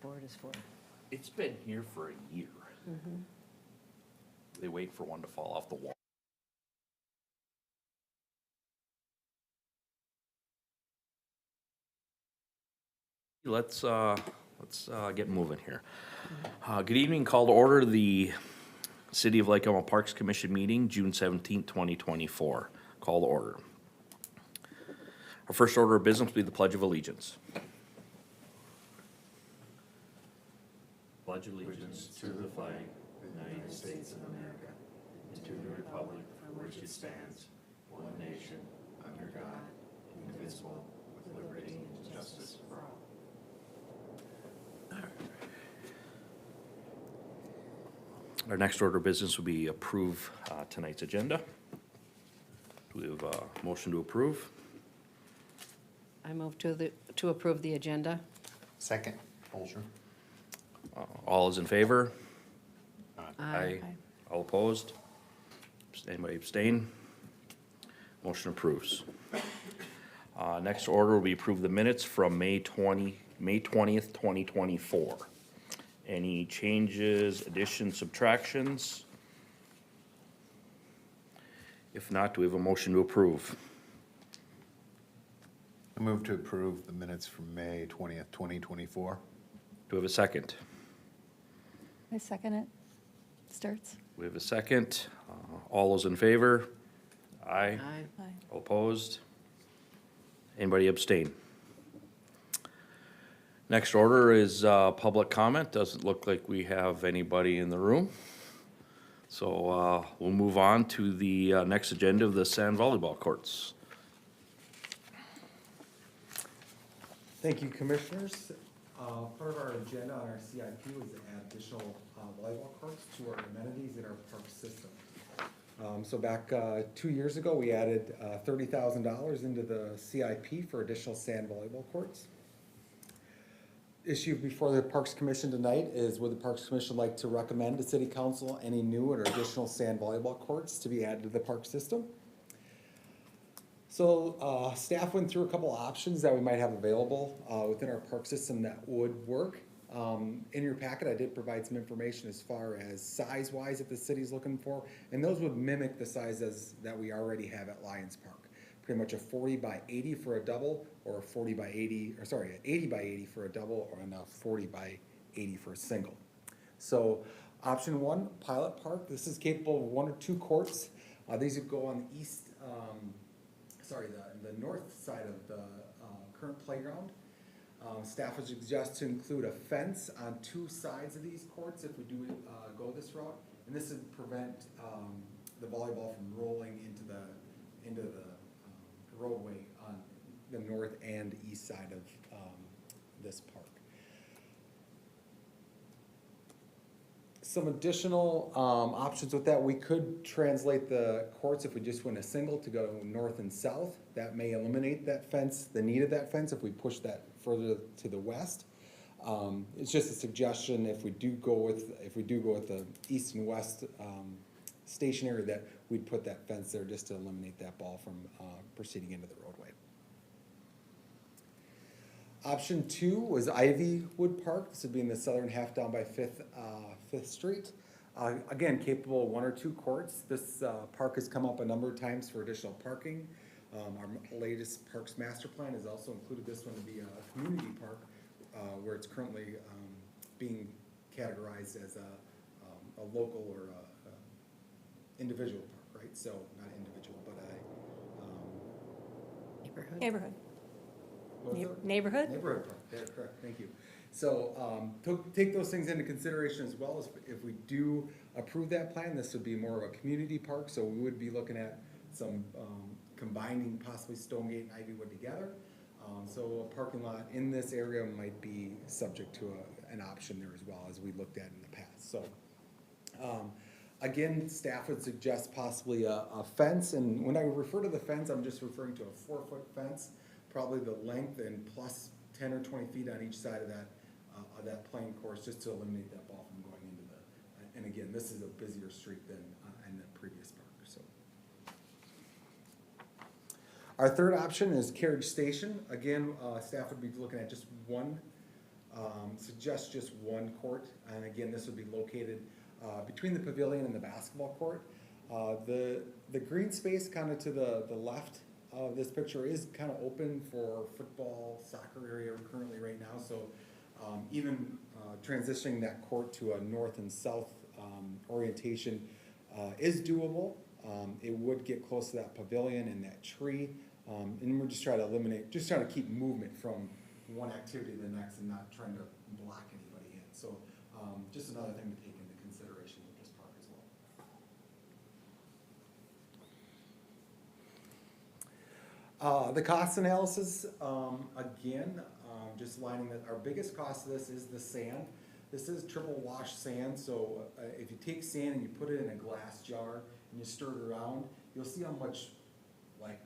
board is for. It's been here for a year. They wait for one to fall off the wall. Let's get moving here. Good evening, call to order the City of Lake Elmo Parks Commission meeting, June 17th, 2024. Call to order. Our first order of business will be the Pledge of Allegiance. Pledge allegiance to the flag of the United States of America and to the republic for which it stands, one nation, under God, indivisible, with liberty and justice for all. Our next order of business will be approve tonight's agenda. Do we have a motion to approve? I move to approve the agenda. Second, Bolger. All is in favor? Aye. All opposed? Anybody abstain? Motion approves. Next order will be approve the minutes from May 20th, 2024. Any changes, additions, subtractions? If not, do we have a motion to approve? I move to approve the minutes from May 20th, 2024. Do we have a second? I second it. Starts. We have a second. All those in favor? Aye. Aye. Aye. All opposed? Anybody abstain? Next order is public comment. Doesn't look like we have anybody in the room. So we'll move on to the next agenda of the sand volleyball courts. Thank you, Commissioners. Part of our agenda on our CIP was to add additional volleyball courts to our amenities in our park system. So back 2 years ago, we added $30,000 into the CIP for additional sand volleyball courts. Issue before the Parks Commission tonight is would the Parks Commission like to recommend to City Council any new or additional sand volleyball courts to be added to the park system? So staff went through a couple options that we might have available within our park system that would work. In your packet, I did provide some information as far as size-wise that the city's looking for, and those would mimic the sizes that we already have at Lions Park. Pretty much a 40 by 80 for a double, or a 40 by 80, or sorry, an 80 by 80 for a double, or a 40 by 80 for a single. So option one, Pilot Park. This is capable of 1 or 2 courts. These would go on the east, the north side of the current playground. Staff would suggest to include a fence on 2 sides of these courts if we do go this route, and this would prevent the volleyball from rolling into the roadway on the north and east side of this park. Some additional options with that, we could translate the courts if we just went a single to go north and south. That may eliminate that fence, the need of that fence, if we push that further to the west. It's just a suggestion if we do go with the east and west stationary, that we'd put that fence there just to eliminate that ball from proceeding into the roadway. Option 2 was Ivywood Park. This would be in the southern half down by 5th Street. Again, capable of 1 or 2 courts. This park has come up a number of times for additional parking. Our latest Parks Master Plan has also included this one to be a community park where it's currently being categorized as a local or individual park, right? So not individual, but Neighborhood. Neighborhood. what was it? Neighborhood? Neighborhood park, yeah, correct, thank you. So, take those things into consideration as well. As if we do approve that plan, this would be more of a community park, so we would be looking at some, combining possibly Stonegate and Ivywood together. So a parking lot in this area might be subject to an option there as well, as we looked at in the past, so. Again, staff would suggest possibly a fence, and when I refer to the fence, I'm just referring to a 4-foot fence, probably the length and plus 10 or 20 feet on each side of that playing course, just to eliminate that ball from going into the, and again, this is a busier street than in the previous park, so. Our third option is Carriage Station. Again, staff would be looking at just one Suggest just one court, and again, this would be located between the pavilion and the basketball court. The green space kind of to the left of this picture is kind of open for football, soccer area currently right now, so even transitioning that court to a north and south orientation is doable. It would get close to that pavilion and that tree, and we're just trying to keep movement from one activity to the next and not trying to block anybody in. So just another thing to take into consideration with this park as well. The cost analysis, again, just lining that our biggest cost of this is the sand. This is triple wash sand, so if you take sand and you put it in a glass jar and you stir it around, you'll see how much, like,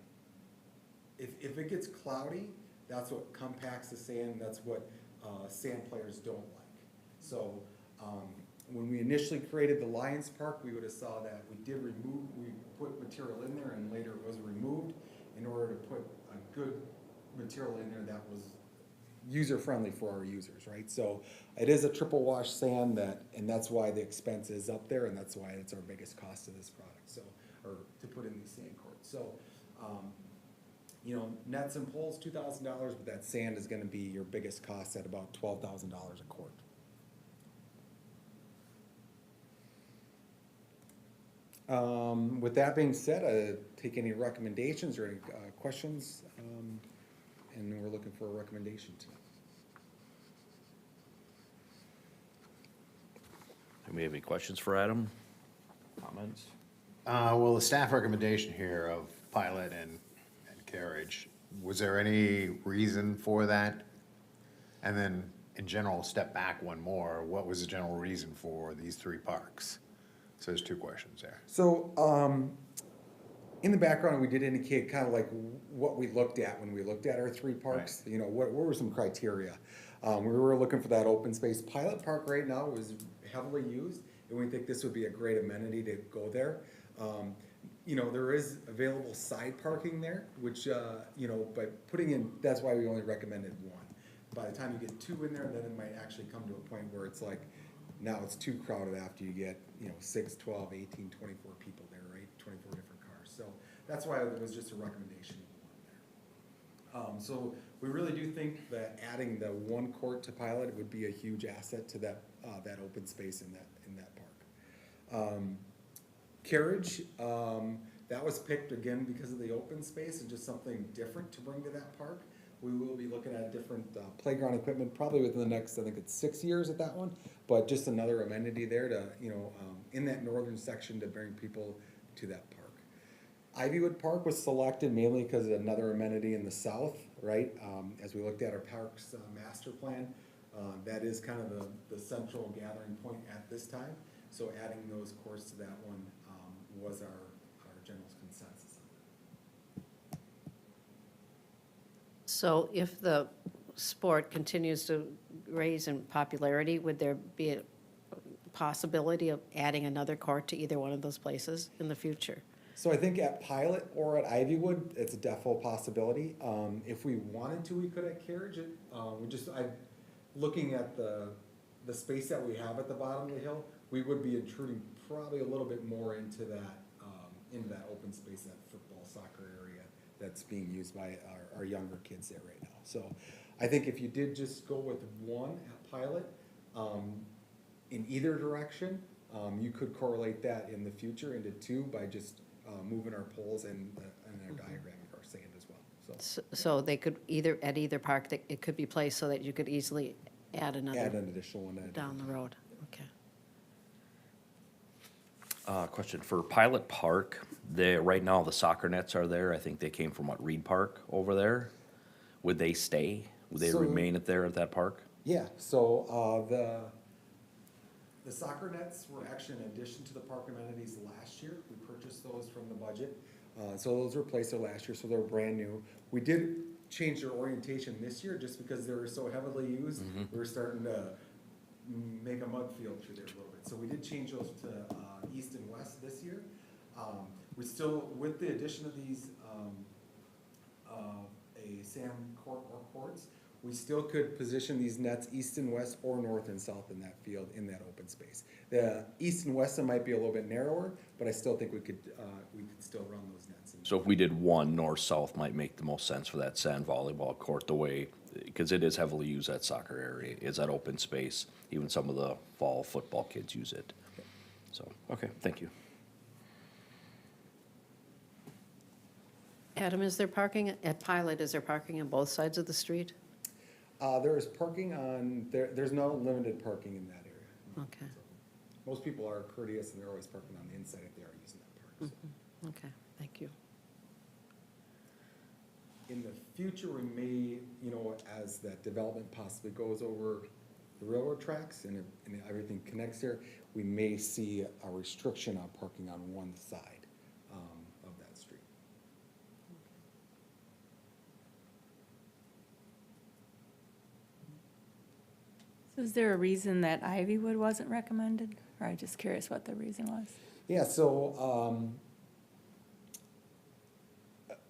if it gets cloudy, that's what compacts the sand, that's what sand players don't like. So when we initially created the Lions Park, we would have saw that we put material in there and later it was removed in order to put a good material in there that was user-friendly for our users, right? So it is a triple wash sand and that's why the expense is up there, and that's why it's our biggest cost of this product, so, or to put in these sand courts. So, you know, nets and poles, $2,000, but that sand is gonna be your biggest cost at about $12,000 a quart. With that being said, take any recommendations or any questions, and we're looking for a recommendation tonight. Do we have any questions for Adam? Comments? Well, the staff recommendation here of pilot and carriage, was there any reason for that? And then, in general, step back one more, what was the general reason for these three parks? So there's two questions there. So, in the background, we did indicate kind of like what we looked at when we looked at our three parks. Right. You know, what were some criteria? We were looking for that open space. Pilot Park right now is heavily used, and we think this would be a great amenity to go there. You know, there is available side parking there, which, you know, by putting in, that's why we only recommended one. By the time you get two in there, then it might actually come to a point where it's like, now it's too crowded after you get, you know, 6, 12, 18, 24 people there, right? 24 different cars. So that's why it was just a recommendation of one there. So we really do think that adding the one court to pilot would be a huge asset to that, that open space in that park. Carriage, that was picked again because of the open space and just something different to bring to that park. We will be looking at different playground equipment probably within the next, I think it's 6 years at that one, but just another amenity there to, you know, in that northern section to bring people to that park. Ivywood Park was selected mainly because of another amenity in the south, right? As we looked at our parks master plan, that is kind of the central gathering point at this time. So adding those courts to that one was our general consensus. So if the sport continues to raise in popularity, would there be a possibility of adding another court to either one of those places in the future? So I think at Pilot or at Ivywood, it's a definite possibility. If we wanted to, we could at Carriage it. Looking at the space that we have at the bottom of the hill, we would be intruding probably a little bit more into that open space, that football, soccer area that's being used by our younger kids there right now. So I think if you did just go with one at Pilot, in either direction, you could correlate that in the future into two by just moving our poles and our diagram of our sand as well. So they could at either park, it could be placed so that you could easily add Add another an additional one. down the road? Okay. Question for Pilot Park, right now the soccer nets are there, I think they came from Reed Park over there. Would they stay? Would they So- remain there at that park? Yeah, so the soccer nets were actually an addition to the park amenities last year. We purchased those from the budget. So those were placed there last year, so they're brand new. We did change their orientation this year just because they were so heavily used. We were starting to make a mud field through there a little bit. So we did change those to east and west this year. We still, with the addition of these a sand court or courts, We still could position these nets east and west or north and south in that field, in that open space. The east and west might be a little bit narrower, but I still think we could still run those nets. So if we did one north-south might make the most sense for that sand volleyball court, the way, because it is heavily used, that soccer area, is that open space. Even some of the fall football kids use it. So, okay, thank you. Adam, is there parking, at Pilot, is there parking on both sides of the street? There is parking on, there's no limited parking in that area. Okay, Most people are courteous and they're always parking on the inside if they are using that park. So. okay, thank you. In the future, we may, as that development possibly goes over the railroad tracks and everything connects there, we may see a restriction on parking on one side of that street. So is there a reason that Ivywood wasn't recommended? Or I'm just curious what the reason was. Yeah, so,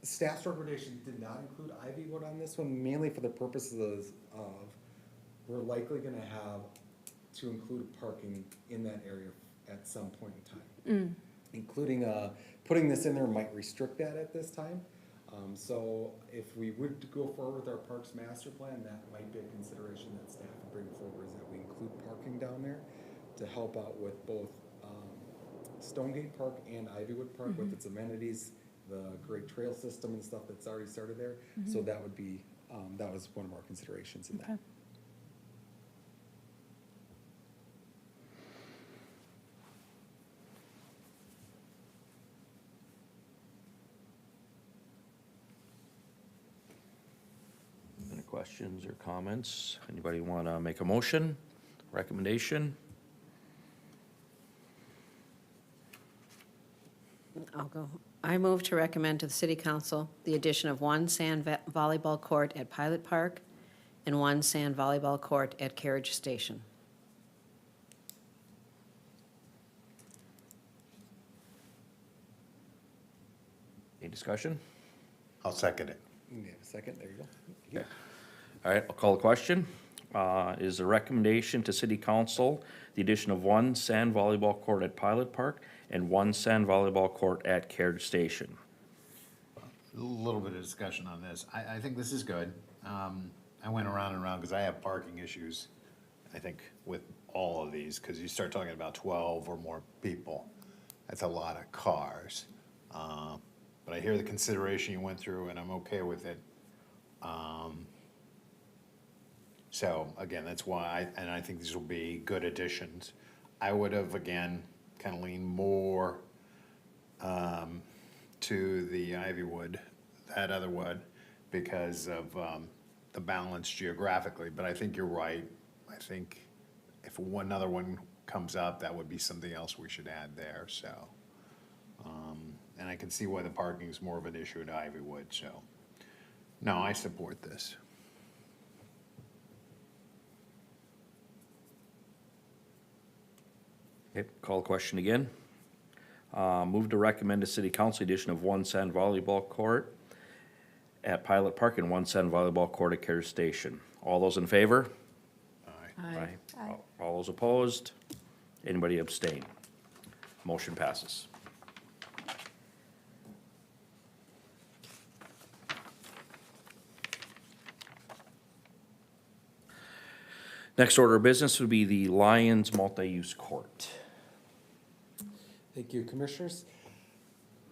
staff's recommendation did not include Ivywood on this one, mainly for the purposes of, we're likely gonna have to include parking in that area at some point in time. Including, putting this in there might restrict that at this time. So if we would go forward with our Parks Master Plan, that might be a consideration that staff would bring forward, is that we include parking down there to help out with both, Stonegate Park and Ivywood Park with its amenities, the great trail system and stuff that's already started there. So that would be, that was one of our considerations in that. Okay. Any questions or comments? Anybody want to make a motion, recommendation? I'll go. I move to recommend to the city council the addition of one sand volleyball court at Pilot Park and one sand volleyball court at Carriage Station. Any discussion? I'll second it. You have a second, there you go. Okay. All right, I'll call the question. Is the recommendation to city council the addition of one sand volleyball court at Pilot Park and one sand volleyball court at Carriage Station? A little bit of discussion on this. I think this is good. I went around and around because I have parking issues, I think, with all of these, because you start talking about 12 or more people. That's a lot of cars. But I hear the consideration you went through, and I'm okay with it. So again, that's why, I think these will be good additions. I would have, again, kind of leaned more to the Ivywood, that other wood, because of the balance geographically. But I think you're right. I think if another one comes up, that would be something else we should add there, so. And I can see why the parking is more of an issue at Ivywood, so. No, I support this. Okay, call the question again. Move to recommend to city council addition of one sand volleyball court at Pilot Park and one sand volleyball court at Carriage Station. All those in favor? Aye. Aye. All those opposed? Anybody abstain? Motion passes. Next order of business would be the Lions multi-use court. Thank you, Commissioners.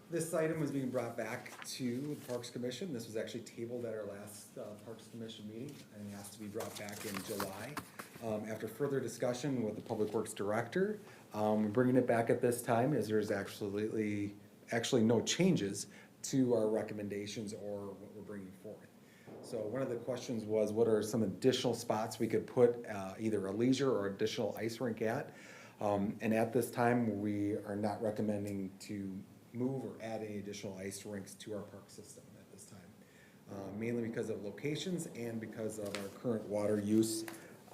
This item was being brought back to the Parks Commission. This was actually tabled at our last Parks Commission meeting and asked to be brought back in July. After further discussion with the Public Works Director, we're bringing it back at this time as there's actually no changes to our recommendations or what we're bringing forth. So one of the questions was, what are some additional spots we could put either a leisure or additional ice rink at? And at this time, we are not recommending to move or add any additional ice rinks to our park system at this time. Mainly because of locations and because of our current water usage.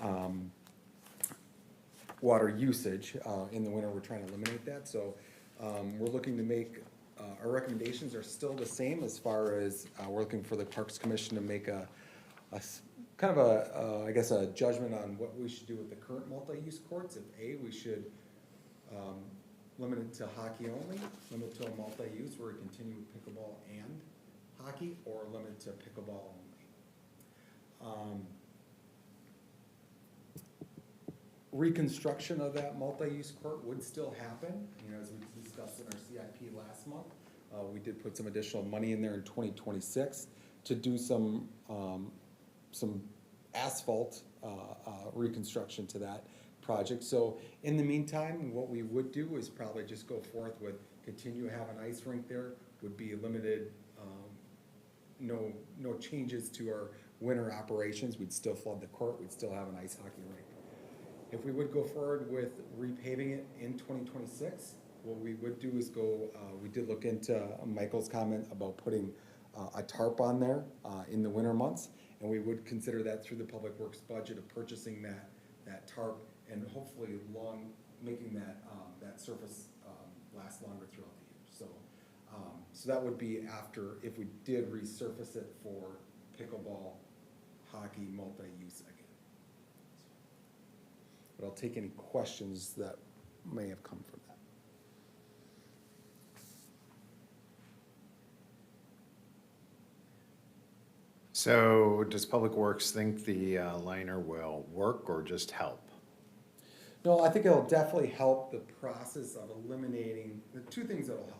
In the winter, we're trying to eliminate that. So we're looking to make, our recommendations are still the same as far as we're looking for the Parks Commission to make a kind of a, I guess, a judgment on what we should do with the current multi-use courts. If A, we should limit it to hockey only, limit it to a multi-use where we continue with pickleball and hockey, or limit it to pickleball only. Reconstruction of that multi-use court would still happen, you know, as we discussed in our CIP last month. We did put some additional money in there in 2026 to do some asphalt reconstruction to that project. So in the meantime, what we would do is probably just go forth with, continue to have an ice rink there, would be limited, no changes to our winter operations. We'd still flood the court, we'd still have an ice hockey rink. If we would go forward with repaving it in 2026, what we would do is go, we did look into Michael's comment about putting a tarp on there in the winter months, and we would consider that through the Public Works budget of purchasing that tarp and hopefully making that surface last longer throughout the year. So that would be after, if we did resurface it for pickleball, hockey, multi-use again. But I'll take any questions that may have come from that. So does Public Works think the liner will work or just help? No, I think it'll definitely help the process of eliminating, the two things that'll help.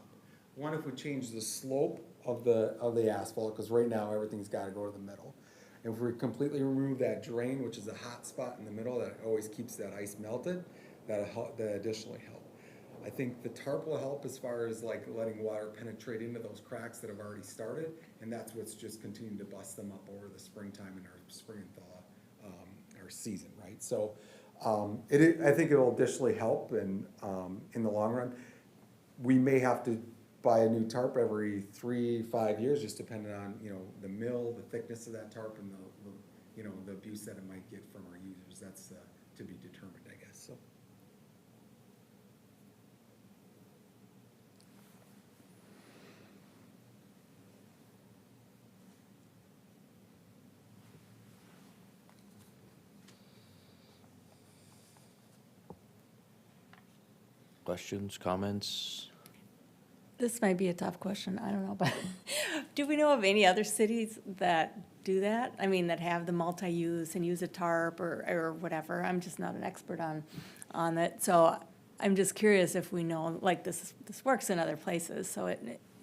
One, if we change the slope of the asphalt, because right now everything's gotta go to the middle. If we completely remove that drain, which is a hot spot in the middle that always keeps that ice melted, that'll additionally help. I think the tarp will help as far as like letting water penetrate into those cracks that have already started, and that's what's just continuing to bust them up over the springtime and our spring and thaw, our season, right? So, I think it'll additionally help, and in the long run, we may have to buy a new tarp every 3-5 years, just depending on, you know, the mill, the thickness of that tarp, and the you know, the abuse that it might get from our users. That's to be determined, I guess, so. Questions, comments? This might be a tough question, I don't know, but do we know of any other cities that do that? I mean, that have the multi-use and use a tarp or whatever. I'm just not an expert on it. So I'm just curious if we know, like, this works in other places, so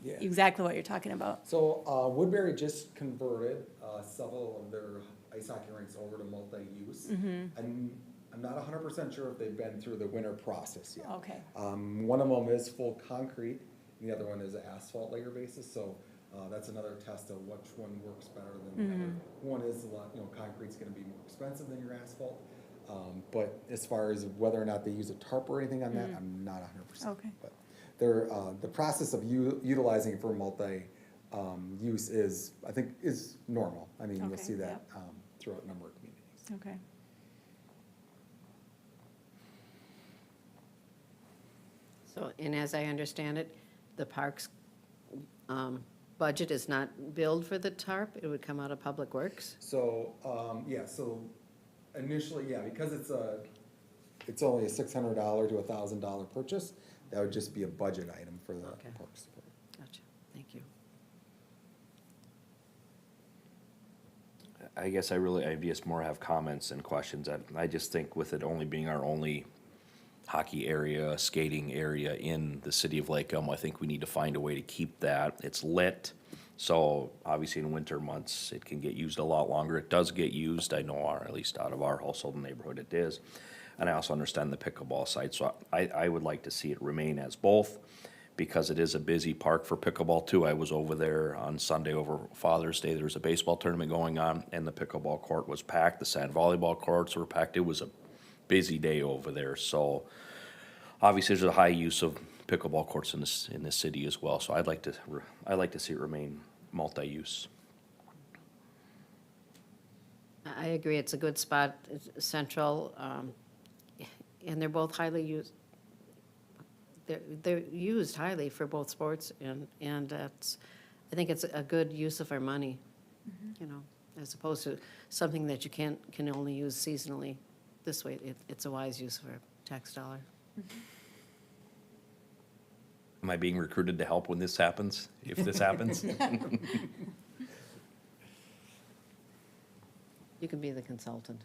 Yeah. exactly what you're talking about. So, Woodbury just converted, several of their ice hockey rinks over to multi-use. And I'm not 100% sure if they've been through the winter process yet. Okay. One of them is full concrete, and the other one is an asphalt layer basis, so, that's another test of which one works better than the other. One is a lot, you know, concrete's gonna be more expensive than your asphalt. But as far as whether or not they use a tarp or anything on that, I'm not 100%. Okay. But they're, the process of utilizing it for use is, I think, is normal. I mean, you'll Okay, see that, yep. Throughout a number of communities. Okay. So, and as I understand it, the parks budget is not billed for the tarp, it would come out of Public Works? So, yeah, so initially, yeah, because it's only a $600 to $1,000 purchase, that would just be a budget item for the Okay. parks department. Gotcha, thank you. I guess I just more have comments and questions. I just think with it only being our only hockey area, skating area in the city of Lake Elmo, I think we need to find a way to keep that. It's lit, so obviously in winter months, it can get used a lot longer. It does get used, I know, at least out of our household neighborhood it is. And I also understand the pickleball side, so I would like to see it remain as both, because it is a busy park for pickleball too. I was over there on Sunday over Father's Day. There was a baseball tournament going on, and the pickleball court was packed. The sand volleyball courts were packed. It was a busy day over there. So obviously, there's a high use of pickleball courts in this city as well. So I'd like to see it remain multi-use. I agree, it's a good spot, it's central, and they're both highly used. They're used highly for both sports, and that's, I think it's a good use of our money, you know. as opposed to something that you can only use seasonally. This way, it's a wise use of a tax dollar. Am I being recruited to help when this happens, if this happens? You can be the consultant.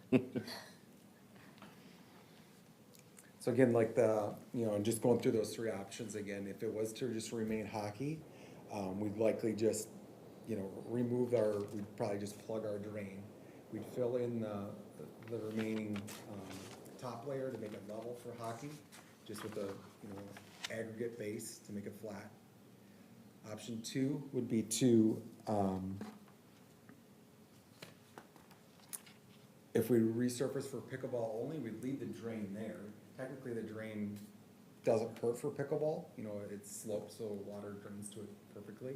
So again, like and just going through those three options again, if it was to just remain hockey, we'd likely just, we'd probably just plug our drain. We'd fill in the remaining, top layer to make it level for hockey, just with a, aggregate base to make it flat. Option 2 would be to, if we resurface for pickleball only, we'd leave the drain there. Technically, the drain doesn't hurt for pickleball, it's sloped so water drains to it perfectly.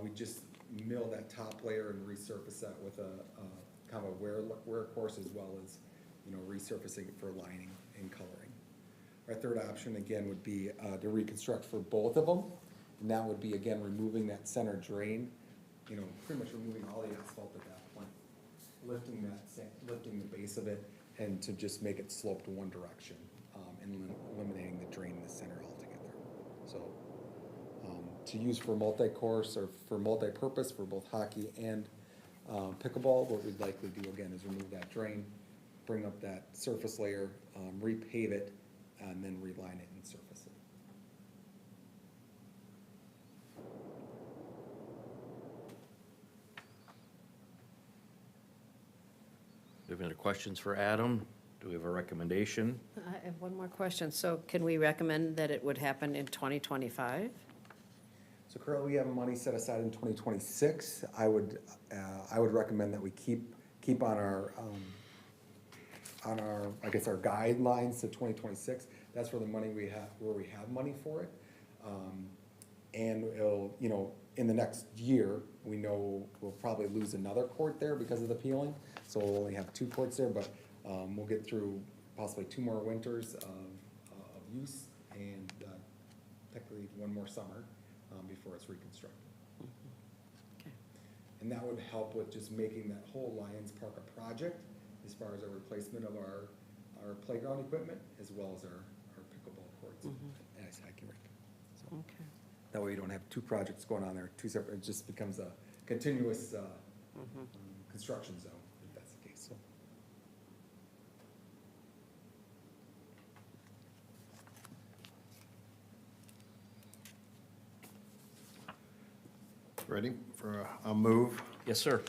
We just mill that top layer and resurface that with a kind of a wear course as well as, resurfacing it for lining and coloring. Our third option, again, would be to reconstruct for both of them, and that would be, again, removing that center drain, pretty much removing all the asphalt at that point, lifting the base of it, and to just make it slope to one direction, and eliminating the drain in the center altogether. So, to use for multi-course or for multi-purpose for both hockey and pickleball, what we'd likely do again is remove that drain, bring up that surface layer, repave it, and then reline it and surface it. Do we have any other questions for Adam? Do we have a recommendation? I have one more question. So can we recommend that it would happen in 2025? So currently we have money set aside in 2026. I would recommend that we keep on our, I guess, our guidelines to 2026. That's where the money we have money for it. And it'll, in the next year, we know we'll probably lose another court there because of the peeling. So we'll only have 2 courts there, but we'll get through possibly 2 more winters of use and technically 1 more summer before it's reconstructed. Okay. And that would help with just making that whole Lions Park a project as far as a replacement of our playground equipment as well as our pickleball courts and ice hockey rink. So Okay. that way you don't have 2 projects going on there, 2 separate, it just becomes a continuous construction zone, if that's the case, so. Ready for a move? Yes, sir.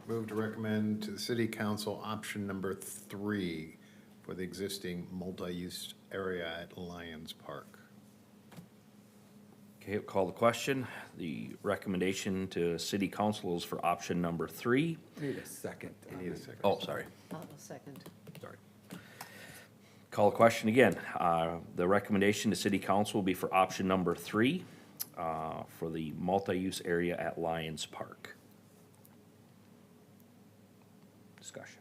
Move to recommend to the city council option number 3 for the existing multi-use area at Lions Park. Okay, I'll call the question. The recommendation to city council is for option number 3. Need a second. Need a second. Oh, sorry, I'll second. sorry. Call the question again. The recommendation to city council will be for option number 3, for the multi-use area at Lions Park. Discussion.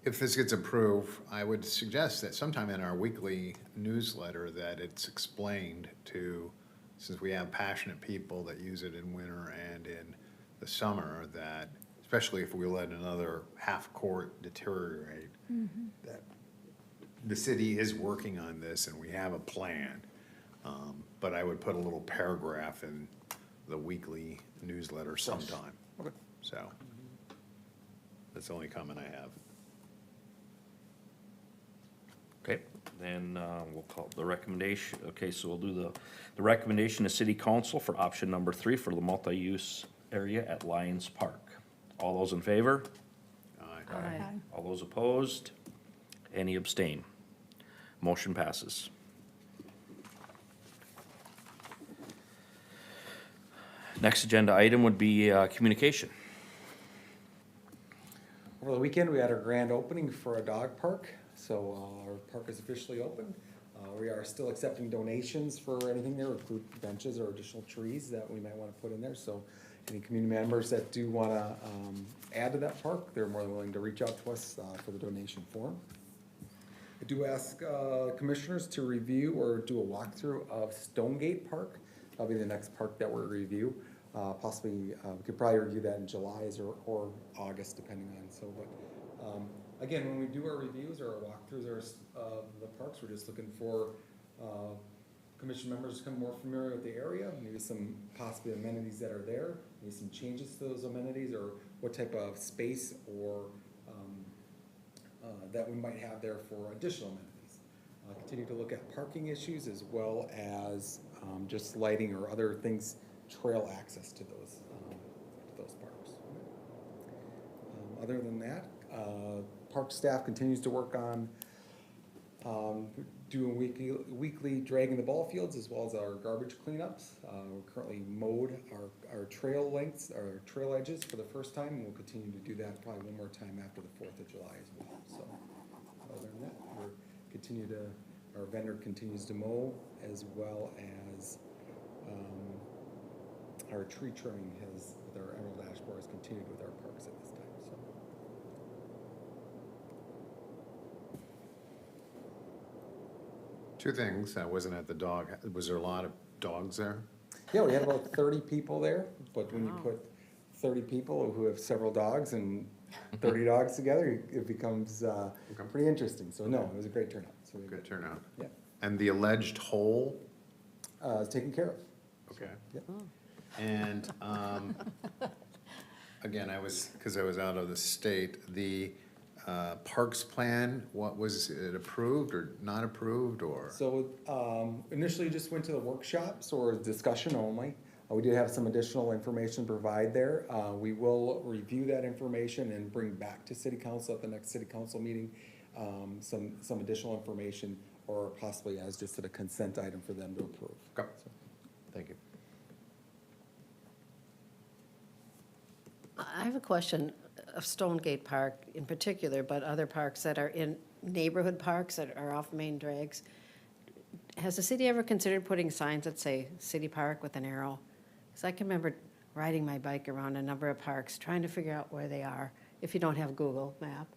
If this gets approved, I would suggest that sometime in our weekly newsletter that it's explained to, since we have passionate people that use it in winter and in the summer, that especially if we let another half court deteriorate, that the city is working on this and we have a plan. But I would put a little paragraph in the weekly newsletter sometime. Okay. So that's the only comment I have. Okay, then we'll call the recommendation, okay, so we'll do the recommendation to city council for option number 3 for the multi-use area at Lions Park. All those in favor? Aye. All those opposed? Any abstain? Motion passes. Next agenda item would be communication. Over the weekend, we had our grand opening for a dog park, so our park is officially open. We are still accepting donations for anything there, include benches or additional trees that we might want to put in there. So any community members that do want to add to that park, they're more than willing to reach out to us for the donation form. I do ask commissioners to review or do a walkthrough of Stonegate Park. That'll be the next park that we'll review. Possibly, we could probably review that in July or August, depending on, again, when we do our reviews or our walkthroughs of the parks, we're just looking for, commission members to become more familiar with the area, maybe some possible amenities that are there, maybe some changes to those amenities, or what type of space or, that we might have there for additional amenities. Continue to look at parking issues as well as, just lighting or other things, trail access to those parks. Other than that, park staff continues to work on doing weekly dragging the ball fields as well as our garbage cleanups. We're currently mowed our trail lengths, our trail edges for the first time, and we'll continue to do that probably one more time after the 4th of July as well. So other than that, our vendor continues to mow as well as our tree trimming with our Emerald Ash Borer has continued with our parks at this time, so. Two things, I wasn't at the dog, was there a lot of dogs there? Yeah, we had about 30 people there, but when you Wow. put 30 people who have several dogs and 30 dogs together, it becomes pretty interesting. So no, it was a great turnout. So we Good turnout. Yeah, And the alleged hole? it's taken care of. Okay. Yep. And, again, because I was out of the state, the parks plan, what was it approved or not approved, or? So initially just went to the workshops or discussion only. We did have some additional information to provide there. We will review that information and bring back to city council at the next city council meeting, some additional information or possibly as just a consent item for them to approve. Okay. Thank you. I have a question of Stonegate Park in particular, but other parks that are in neighborhood parks that are off main drags. Has the city ever considered putting signs that say City Park with an arrow? Because I can remember riding my bike around a number of parks, trying to figure out where they are, if you don't have Google Map.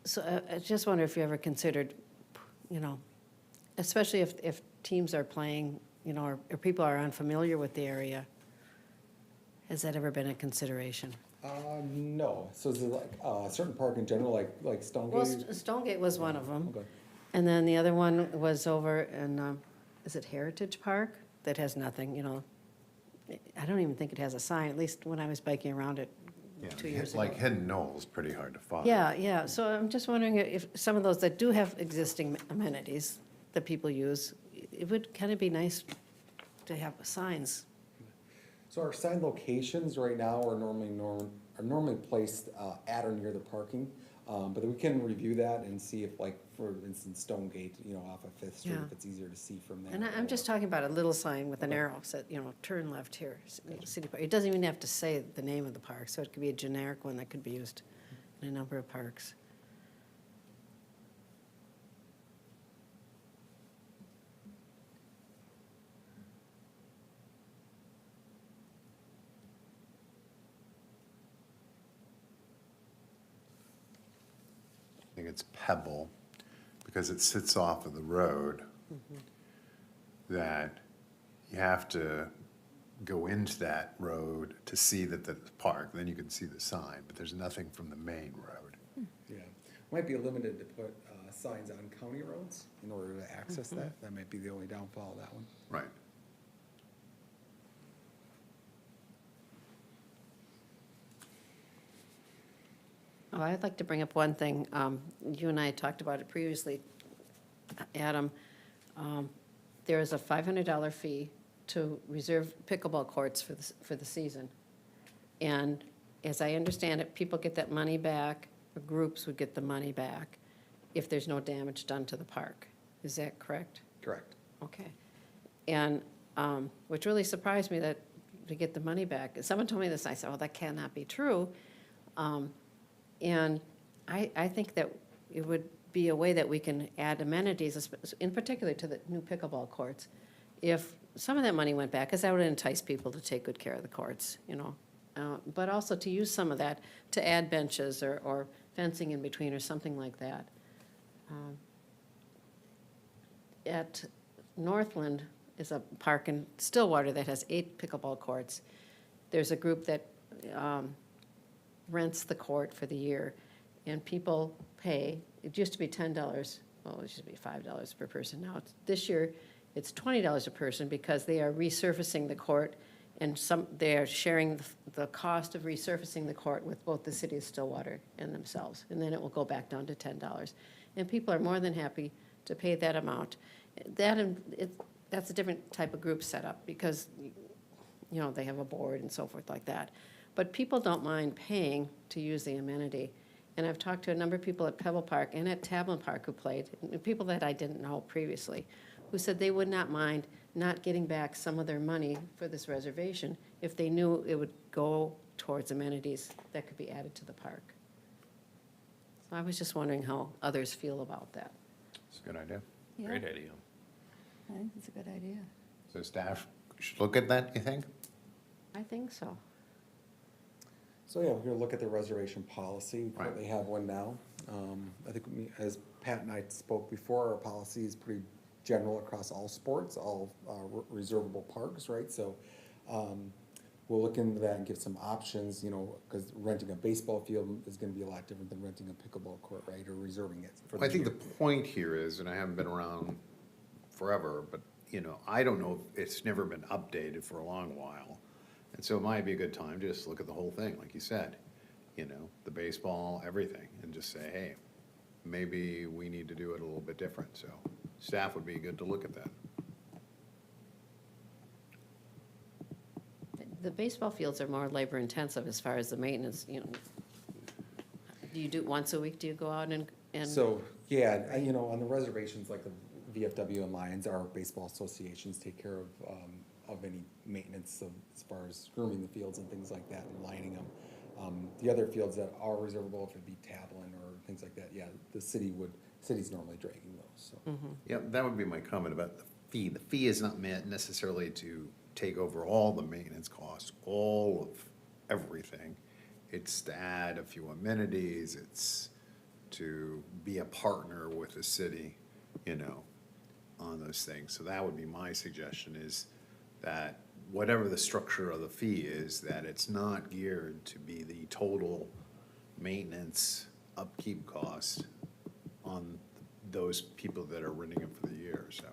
So I just wonder if you ever considered, especially if teams are playing, or people are unfamiliar with the area. Has that ever been a consideration? No. So is it like a certain park in general, like Well, Stonegate? Stonegate was one of them. Okay. And then the other one was over in, is it Heritage Park? That has nothing, I don't even think it has a sign, at least when I was biking around it Yeah, 2 years ago. like Hidden Knoll's pretty hard to find. Yeah, so I'm just wondering if some of those that do have existing amenities that people use, it would kind of be nice to have signs. So our sign locations right now are normally placed at or near the parking. But we can review that and see if, like, for instance, Stonegate, off of Fifth Street, Yeah. if it's easier to see from there. And I'm just talking about a little sign with an arrow, said, turn left here, City Park. It doesn't even have to say the name of the park, so it could be a generic one that could be used in a number of parks. I think it's Pebble, because it sits off of the road, that you have to go into that road to see that the park, then you can see the sign, but there's nothing from the main road. Yeah, might be limited to put signs on county roads in order to access that. That might be the only downfall of that one. Right. Oh, I'd like to bring up one thing. You and I had talked about it previously, Adam. There is a $500 fee to reserve pickleball courts for the season. And as I understand it, people get that money back, or groups would get the money back if there's no damage done to the park. Is that correct? Correct. Okay. And, which really surprised me that to get the money back. Someone told me this, and I said, well, that cannot be true. And I think that it would be a way that we can add amenities, in particular to the new pickleball courts. If some of that money went back, because that would entice people to take good care of the courts, but also to use some of that to add benches or fencing in between or something like that. At Northland, is a park in Stillwater that has 8 pickleball courts. There's a group that rents the court for the year, and people pay. It used to be $10, well, it used to be $5 per person. Now, this year, it's $20 a person because they are resurfacing the court, and they are sharing the cost of resurfacing the court with both the city of Stillwater and themselves. And then it will go back down to $10. And people are more than happy to pay that amount. That's a different type of group setup because, you know, they have a board and so forth like that. But people don't mind paying to use the amenity. And I've talked to a number of people at Pebble Park and at Tablin Park who played, and people that I didn't know previously, who said they would not mind not getting back some of their money for this reservation if they knew it would go towards amenities that could be added to the park. So I was just wondering how others feel about that. It's a good idea. Yeah, Great idea. I think it's a good idea. So staff should look at that, you think? I think so. So, yeah, we're gonna look at the reservation policy. We Right. currently have one now. I think, as Pat and I spoke before, our policy is pretty general across all sports, all reservable parks, right? So, we'll look into that and give some options, you know, because renting a baseball field is gonna be a lot different than renting a pickleball court, right, or reserving it for I think the year. point here is, and I haven't been around forever, but, you know, I don't know, if it's never been updated for a long while. And so it might be a good time to just look at the whole thing, like you said, you know, the baseball, everything, and just say, hey, maybe we need to do it a little bit different, so staff would be good to look at that. The baseball fields are more labor intensive as far as the maintenance, you know. Do you do it once a week? Do you go out and? So, yeah, you know, on the reservations, like the VFW and Lions, our baseball associations take care of any maintenance of, as far as grooming the fields and things like that and lining them. The other fields that are reservable, if it be Tablin or things like that, yeah, the city's normally dragging those, so. Yep, that would be my comment about the fee. The fee is not meant necessarily to take over all the maintenance costs, all of everything. It's to add a few amenities, it's to be a partner with the city, you know, on those things. So that would be my suggestion, is that whatever the structure of the fee is, that it's not geared to be the total maintenance upkeep cost on those people that are renting it for the year, so.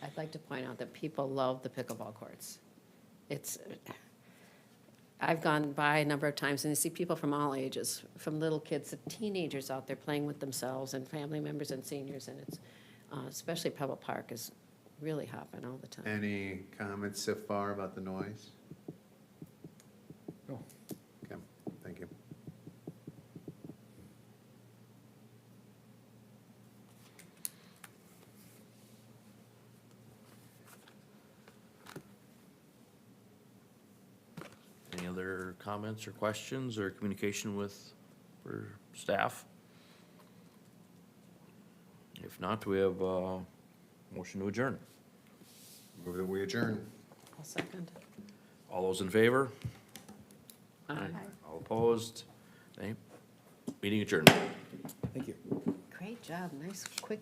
I'd like to point out that people love the pickleball courts. I've gone by a number of times and I see people from all ages, from little kids to teenagers out there playing with themselves and family members and seniors, and it's, especially Pebble Park is really hopping all the time. Any comments so far about the noise? No. Okay, thank you. Any other comments or questions or communication with, for staff? If not, we have a motion to adjourn. Move that we adjourn. I'll second. All those in favor? Aye. All opposed? Okay. Meeting adjourned. Thank you. Great job, nice, quick